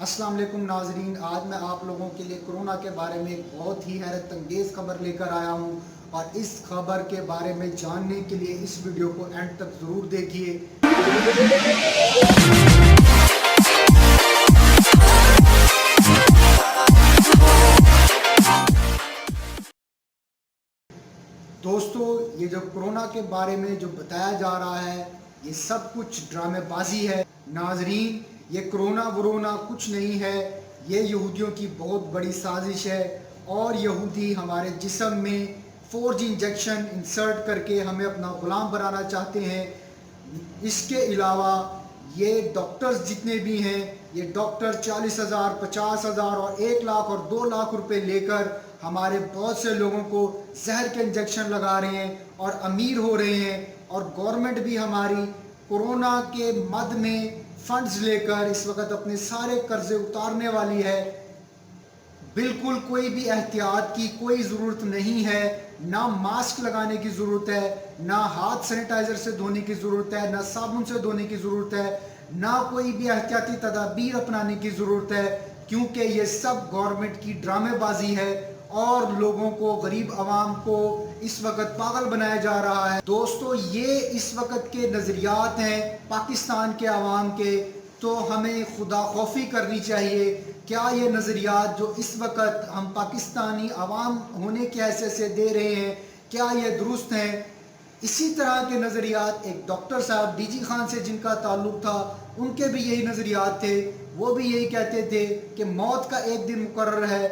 अस्सलाम वालेकुम नाजरीन, आज मैं आप लोगों के लिए कोरोना के बारे में एक बहुत ही हैरत अंगेज़ खबर लेकर आया हूँ और इस खबर के बारे में जानने के लिए इस वीडियो को एंड तक ज़रूर देखिए। दोस्तों, ये जो कोरोना के बारे में जो बताया जा रहा है ये सब कुछ ड्रामेबाजी है। नाजरीन, ये कोरोना वरोना कुछ नहीं है, ये यहूदियों की बहुत बड़ी साजिश है और यहूदी हमारे जिस्म में 4G इंजेक्शन इंसर्ट करके हमें अपना ग़ुलाम बनाना चाहते हैं। इसके अलावा ये डॉक्टर्स जितने भी हैं, ये डॉक्टर 40,000, 50,000 और 1 लाख और 2 लाख रुपए लेकर हमारे बहुत से लोगों को जहर के इंजेक्शन लगा रहे हैं और अमीर हो रहे हैं। और गवर्नमेंट भी हमारी कोरोना के मद में फंड्स लेकर इस वक्त अपने सारे कर्जे उतारने वाली है। बिल्कुल कोई भी एहतियात की कोई ज़रूरत नहीं है, ना मास्क लगाने की ज़रूरत है, ना हाथ सैनिटाइज़र से धोने की ज़रूरत है, ना साबुन से धोने की ज़रूरत है, ना कोई भी एहतियाती तदाबीर अपनाने की ज़रूरत है, क्योंकि ये सब गवर्नमेंट की ड्रामेबाजी है और लोगों को, गरीब आवाम को इस वक्त पागल बनाया जा रहा है। दोस्तों, ये इस वक्त के नज़रियात हैं पाकिस्तान के आवाम के, तो हमें खुदा खौफी करनी चाहिए। क्या ये नज़रियात जो इस वक्त हम पाकिस्तानी आवाम होने के हैसियत से दे रहे हैं, क्या ये दुरुस्त हैं? इसी तरह के नज़रियात एक डॉक्टर साहब डीजी खान से जिनका ताल्लुक़ था, उनके भी यही नज़रियात थे। वो भी यही कहते थे कि मौत का एक दिन मुकर्रर है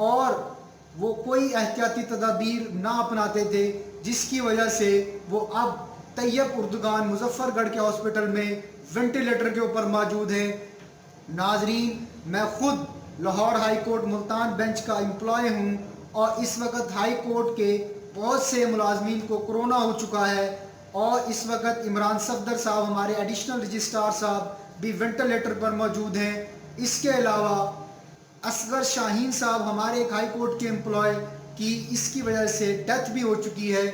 और वो कोई एहतियाती तदाबीर ना अपनाते थे, जिसकी वजह से वो अब तैयब उर्दुगान मुजफ्फरगढ़ के हॉस्पिटल में वेंटिलेटर के ऊपर मौजूद है। नाजरीन, मैं खुद Lahore high court Multan bench का एम्प्लॉय हूँ और इस वक्त हाई कोर्ट के बहुत से मुलाजमीन को कोरोना हो चुका है और इस वक्त इमरान सफदर साहब, हमारे एडिशनल रजिस्ट्रार साहब भी वेंटिलेटर पर मौजूद हैं। इसके अलावा असगर शाहीन साहब, हमारे एक हाई कोर्ट के एम्प्लॉय की इसकी वजह से डेथ भी हो चुकी है।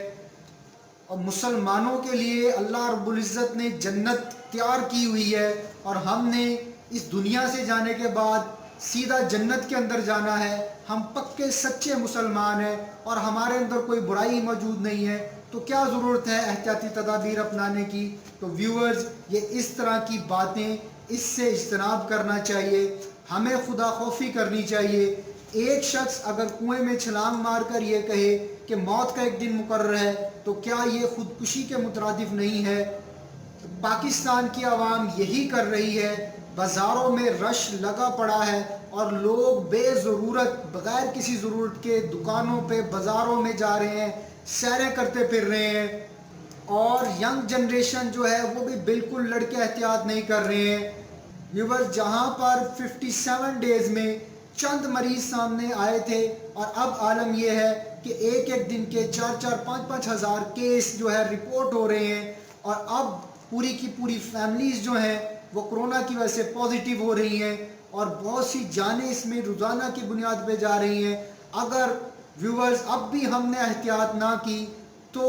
और मुसलमानों के लिए अल्लाह रब्बुल इज़्ज़त ने जन्नत तैयार की हुई है और हमने इस दुनिया से जाने के बाद सीधा जन्नत के अंदर जाना है। हम पक्के सच्चे मुसलमान हैं और हमारे अंदर कोई बुराई मौजूद नहीं है, तो क्या ज़रूरत है एहतियाती तदाबीर अपनाने की? तो व्यूअर्स, ये इस तरह की बातें, इससे इज्तनाब करना चाहिए, हमें खुदा खौफी करनी चाहिए। एक शख्स अगर कुएं में छलांग मार कर ये कहे कि मौत का एक दिन मुकर्रर है, तो क्या ये खुदकुशी के मुतरादिफ नहीं है? पाकिस्तान की आवाम यही कर रही है। बाज़ारों में रश लगा पड़ा है और लोग बेज़रूरत, बग़ैर किसी ज़रूरत के दुकानों पे, बाज़ारों में जा रहे हैं, सैरें करते फिर रहे हैं और यंग जनरेशन जो है वो भी बिल्कुल लड़के एहतियात नहीं कर रहे हैं। व्यूअर्स, जहाँ पर 57 डेज़ में चंद मरीज सामने आए थे और अब आलम यह है कि एक एक दिन के 4-4, 5-5 हज़ार केस जो है रिपोर्ट हो रहे हैं और अब पूरी की पूरी फैमिलीज़ जो हैं वो कोरोना की वजह से पॉजिटिव हो रही हैं और बहुत सी जानें इसमें रोज़ाना की बुनियाद पे जा रही हैं। अगर व्यूअर्स अब भी हमने एहतियात ना की तो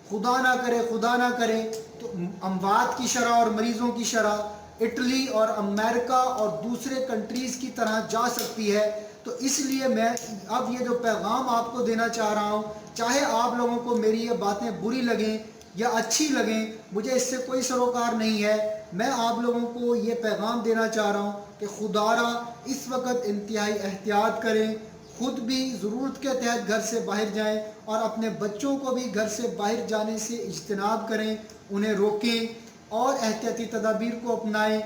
खुदा ना करे तो अमवात की शरह और मरीज़ों की शरह इटली और अमेरिका और दूसरे कंट्रीज़ की तरह जा सकती है। तो इसलिए मैं अब ये जो पैगाम आपको देना चाह रहा हूँ, चाहे आप लोगों को मेरी ये बातें बुरी लगें या अच्छी लगें, मुझे इससे कोई सरोकार नहीं है। मैं आप लोगों को ये पैगाम देना चाह रहा हूँ कि खुदारा इस वक्त इंतहाई एहतियात करें, खुद भी ज़रूरत के तहत घर से बाहर जाएं और अपने बच्चों को भी घर से बाहर जाने से इज्तनाब करें, उन्हें रोकें और एहतियाती तदाबीर को अपनाएं।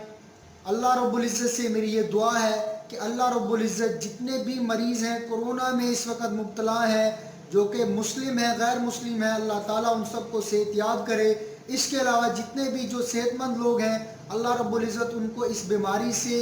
अल्लाह रब्बुल इज़्ज़त से मेरी ये दुआ है कि अल्लाह रब्बुल इज़्ज़त जितने भी मरीज़ हैं कोरोना में इस वक्त मुब्तला हैं, जो कि मुस्लिम हैं, गैर मुस्लिम हैं, अल्लाह ताला उन सबको सेहतियाब करे। इसके अलावा जितने भी जो सेहतमंद लोग हैं, अल्लाह रब्बुल इज़्ज़त उनको इस बीमारी से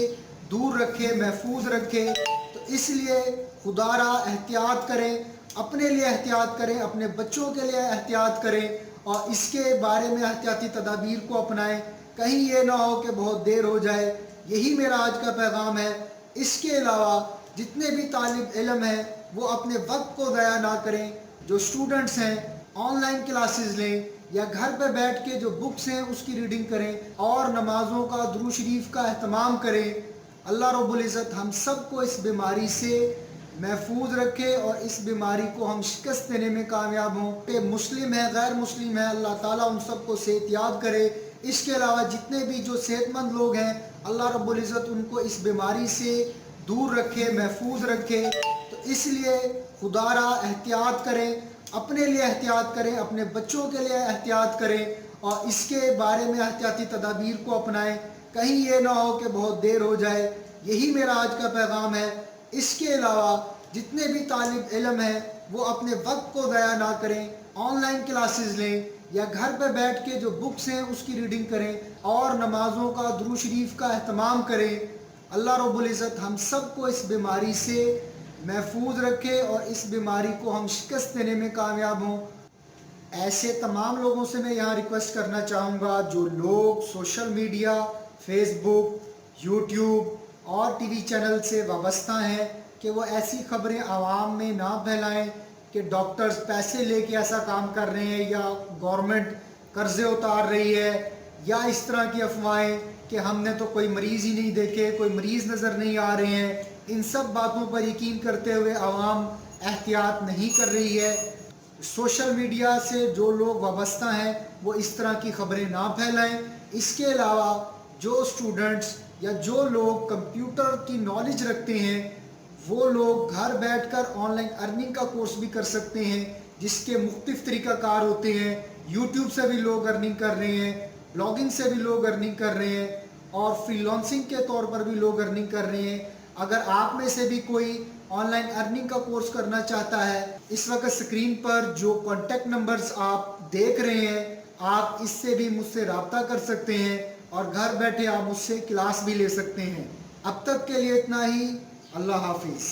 दूर रखे, महफूज रखे। तो इसलिए खुदारा एहतियात करें, अपने लिए एहतियात करें, अपने बच्चों के लिए एहतियात करें और इसके बारे में एहतियाती तदाबीर को अपनाएं। कहीं ये ना हो कि बहुत देर हो जाए। यही मेरा आज का पैगाम है। इसके अलावा जितने भी तालिब इल्म हैं वो अपने वक्त को ज़ाया ना करें। जो स्टूडेंट्स हैं ऑनलाइन क्लासेस लें या घर पर बैठ के जो बुक्स हैं उसकी रीडिंग करें और नमाज़ों का, दुरूद शरीफ का एहतमाम करें اللہ رب العزت ہم سب کو اس بیماری سے محفوظ رکھے اور اس بیماری کو ہم شکست دینے میں کامیاب ہوں. کہ مسلم ہے غیر مسلم ہے اللہ تعالیٰ ان سب کو صحت یاب کرے. اس کے علاوہ جتنے بھی جو صحت مند لوگ ہیں اللہ رب العزت ان کو اس بیماری سے دور رکھے, محفوظ رکھے. تو اس لیے خدا را احتیاط کریں, اپنے لیے احتیاط کریں, اپنے بچوں کے لیے احتیاط کریں اور اس کے بارے میں احتیاطی تدابیر کو اپنائیں. کہیں یہ نہ ہو کہ بہت دیر ہو جائے. یہی میرا آج کا پیغام ہے. اس کے علاوہ جتنے بھی طالب علم ہیں وہ اپنے وقت کو ضائع نہ کریں, آن لائن کلاسز لیں یا گھر پہ بیٹھ کے جو بکس ہیں اس کی ریڈنگ کریں اور نمازوں کا درود شریف کا اہتمام کریں. اللہ رب العزت ہم سب کو اس بیماری سے محفوظ رکھے اور اس بیماری کو ہم شکست دینے میں کامیاب ہوں. ایسے تمام لوگوں سے میں یہاں ریکویسٹ کرنا چاہوں گا جو لوگ سوشل میڈیا, فیس بک, یوٹیوب اور ٹی وی چینل سے وابستہ ہیں کہ وہ ایسی خبریں عوام میں نہ پھیلائیں کہ ڈاکٹرز پیسے لے کے ایسا کام کر رہے ہیں یا گورنمنٹ قرضے اتار رہی ہے یا اس طرح کی افواہیں کہ ہم نے تو کوئی مریض ہی نہیں دیکھے, کوئی مریض نظر نہیں آ رہے ہیں. ان سب باتوں پر یقین کرتے ہوئے عوام احتیاط نہیں کر رہی ہے. سوشل میڈیا سے جو لوگ وابستہ ہیں وہ اس طرح کی خبریں نہ پھیلائیں. اس کے علاوہ جو اسٹوڈنٹس یا جو لوگ کمپیوٹر کی نالج رکھتے ہیں وہ لوگ گھر بیٹھ کر آن لائن ارننگ کا کورس بھی کر سکتے ہیں جس کے مختلف طریقہ کار ہوتے ہیں. یوٹیوب سے بھی لوگ ارننگ کر رہے ہیں, بلاگنگ سے بھی لوگ ارننگ کر رہے ہیں اور فری لانسنگ کے طور پر بھی لوگ ارننگ کر رہے ہیں. اگر آپ میں سے بھی کوئی آن لائن ارننگ کا کورس کرنا چاہتا ہے, اس وقت اسکرین پر جو کانٹیکٹ نمبرز آپ دیکھ رہے ہیں آپ اس سے بھی مجھ سے رابطہ کر سکتے ہیں اور گھر بیٹھے آپ مجھ سے کلاس بھی لے سکتے ہیں. اب تک کے لیے اتنا ہی. اللہ حافظ.